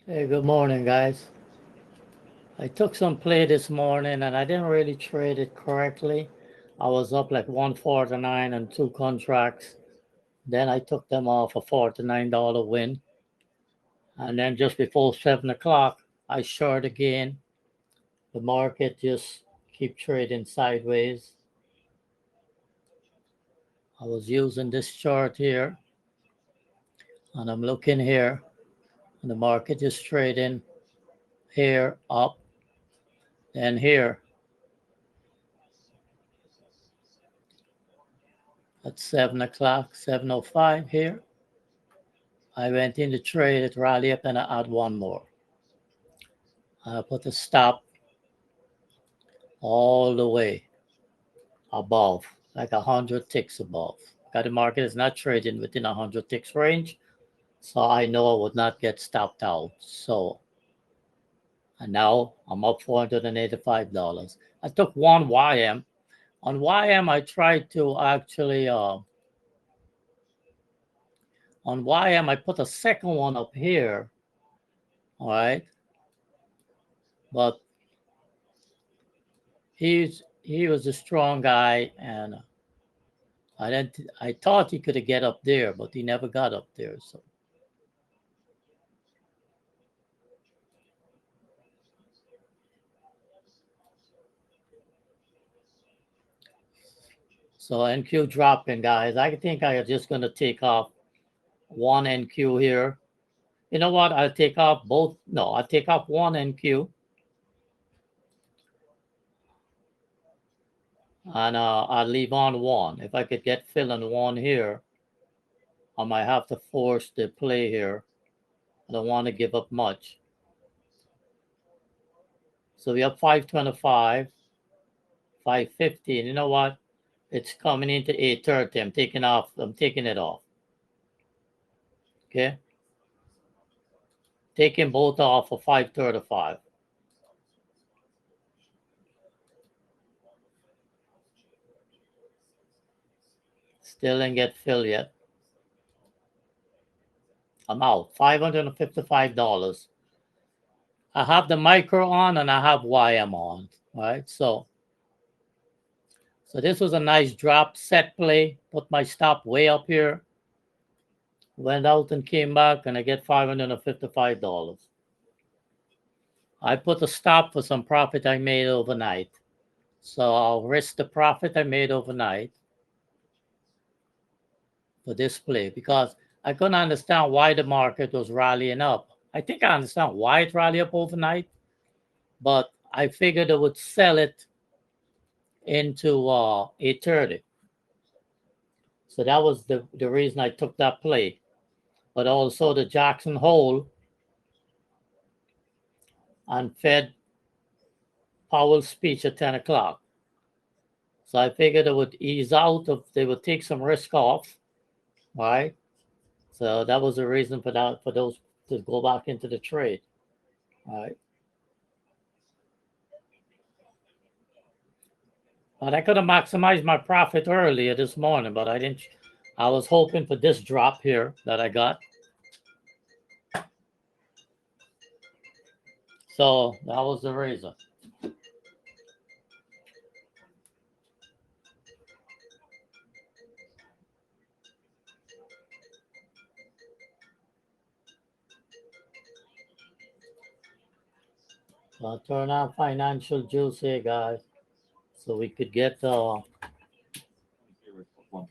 Hey, good morning, guys. I took some play this morning and I didn't really trade it correctly. I was up like 149 and two contracts. Then I took them off a $49 win. And then just before 7 o'clock, I short again. The market just keep trading sideways. I was using this chart here and I'm looking here and the market is trading here up and here at 7 o'clock, 7:05 here. I went in to trade it, rally up, and I add one more. I put a stop all the way above, like 100 ticks above. Got the market is not trading within 100 ticks range, so I know I would not get stopped out. So, and now I'm up $485. I took one YM. On YM, I tried to actually, on YM, I put a second one up here, all right? But he was a strong guy, and I thought he could get up there, but he never got up there. So NQ dropping, guys. I think I am just gonna take off one NQ here. You know what? I'll take off both. No, I'll take off one NQ, and I'll leave on one. If I could get fill on one here, I might have to force the play here. I don't want to give up much. So we have 525, 550. And you know what? It's coming into 830. I'm taking off. I'm taking it off. Okay. Taking both off for 535. Still didn't get filled yet. I'm out. $555. I have the micro on and I have YM on. Right. So this was a nice drop set play. Put my stop way up here. Went out and came back and I get $555. I put a stop for some profit I made overnight. So I'll risk the profit I made overnight for this play because I couldn't understand why the market was rallying up. I think I understand why it rallied up overnight, but I figured I would sell it into 830. So that was the reason I took that play. But also the Jackson Hole and Fed Powell's speech at 10 o'clock. So I figured it would ease out of, they would take some risk off, right? So that was the reason for that, for those to go back into the trade, right? But I could have maximized my profit earlier this morning, but I didn't. I was hoping for this drop here that I got. So that was the reason. So I'll turn on financial juice here, guys, so we could get for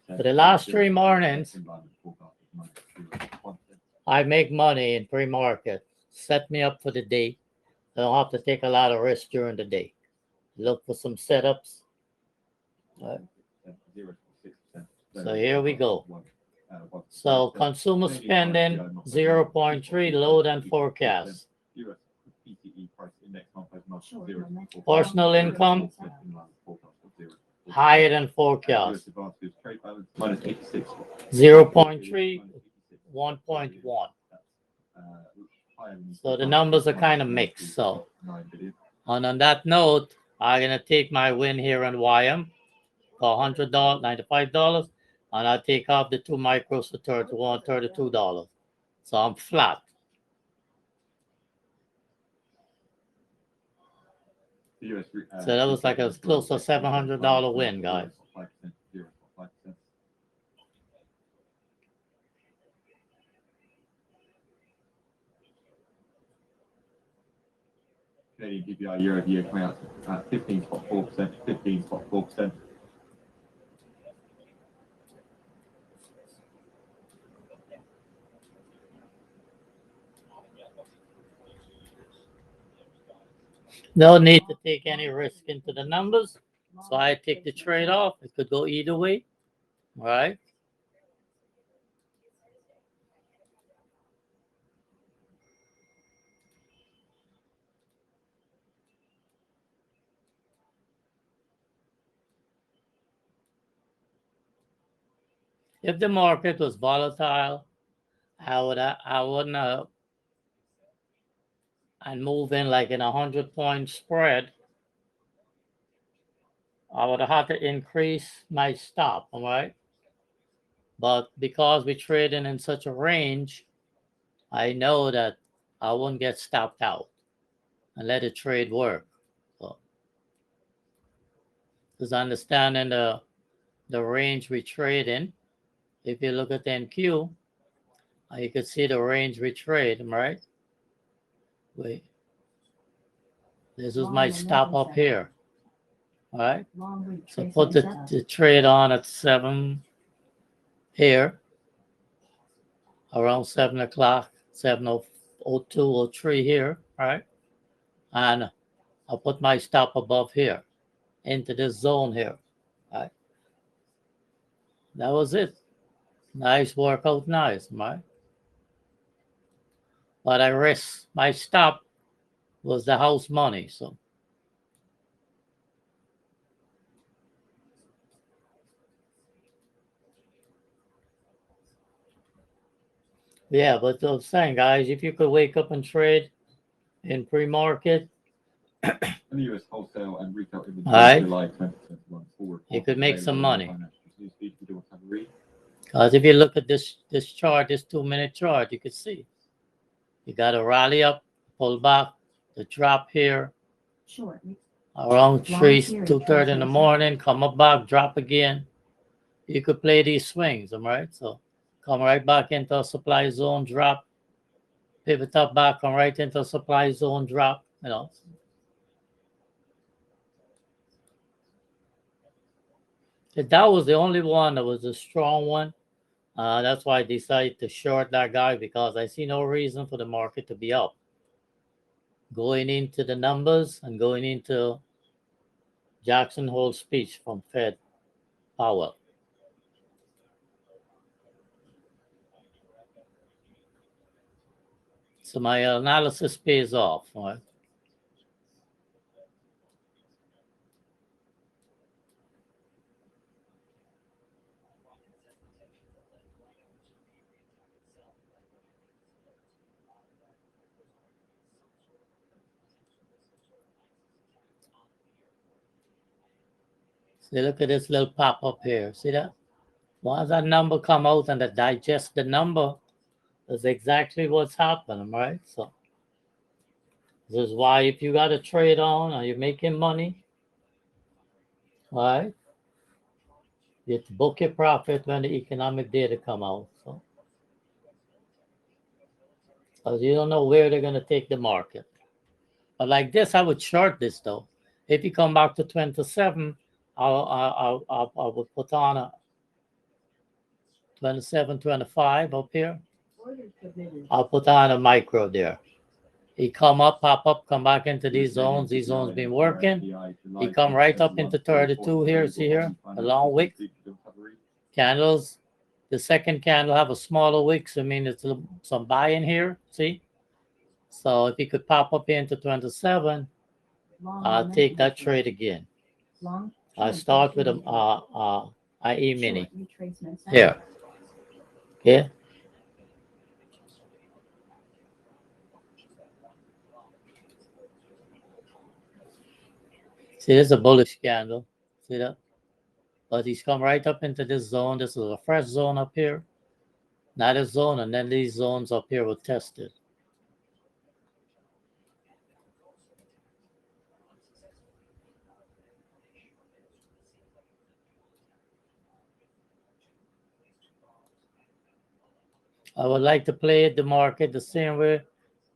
the last 3 mornings. I make money in pre-market. Set me up for the day. I don't have to take a lot of risk during the day. Look for some setups. Right. So here we go. So consumer spending 0.3 lower than forecast. Personal income higher than forecast. 0.3, 1.1. So the numbers are kind of mixed. So, and on that note, I'm gonna take my win here on YM for $100, $95, and I take off the two micros for $31, $32. So I'm flat. So that was like a close to $700 win, guys. Canadian PPI year over year coming out at 15.4%, 15.4%. No need to take any risk into the numbers. So I take the trade off. It could go either way. All right. If the market was volatile, I wouldn't and move in like in 100-point spread. I would have had to increase my stop, all right? But because we're trading in such a range, I know that I won't get stopped out and let the trade work. So, just understanding the range we trade in. If you look at the MQ, you can see the range we trade, right? Wait. This is my stop up here. All right. So put the trade on at 7 here, around 7 o'clock, 7:02, 03 here, right? And I'll put my stop above here into this zone here, right? That was it. Nice workout, nice, right? But I risk my stop was the house money, so. Yeah, but I'm saying, guys, if you could wake up and trade in pre-market, And the US wholesale and retail inventory Alright. July 2021 forward. You could make some money. Because Because if you look at this chart, this 2-minute chart, you can see you got to rally up, pull back, the drop here, around 2:30 in the morning, come up back, drop again. You could play these swings, all right? So come right back into a supply zone, drop, pivot up back, come right into a supply zone, drop, you know. That was the only one that was a strong one. That's why I decided to short that guy, because I see no reason for the market to be up. Going into the numbers and going into Jackson Hole's speech from Fed Powell. So my analysis pays off. Right? See, look at this little pop up here. See that? Once that number come out and that digest the number, that's exactly what's happening, right? So this is why if you got a trade on or you're making money, right? You book your profit when the economic data come out. So because you don't know where they're gonna take the market. But like this, I would short this though. If you come back to 27, I would put on a 27, 25 up here. I'll put on a micro there. He come up, pop up, come back into these zones. These zones been working. He come right up into 32 here. See here, a long wick. Candles. The second candle have a smaller wick, so I mean it's some buy in here. See. So if you could pop up into 27, I'll take that trade again. I start with a IE mini here. Okay. See, this is a bullish candle. See that? But he's come right up into this zone. This is a fresh zone up here. Not a zone, and then these zones up here were tested. I would like to play the market the same way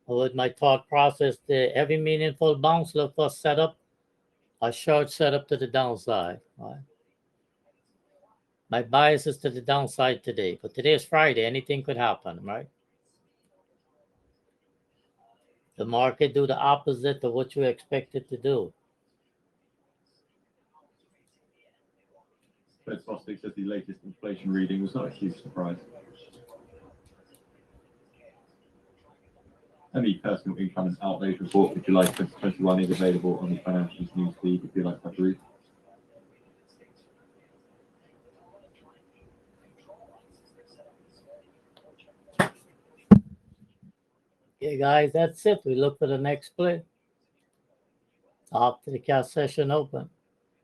with my thought process. Every meaningful bounce, look for setup, a short setup to the downside. Right? My bias is to the downside today, but today is Friday. Anything could happen, right? The market do the opposite of what you expect it to do. Fed Bostic says the latest inflation reading was not a huge surprise. And the personal income and outlays report for July 2021 is available on the financials news feed if you'd like to have a read. Okay, guys, that's it. We look for the next play after the cash session open.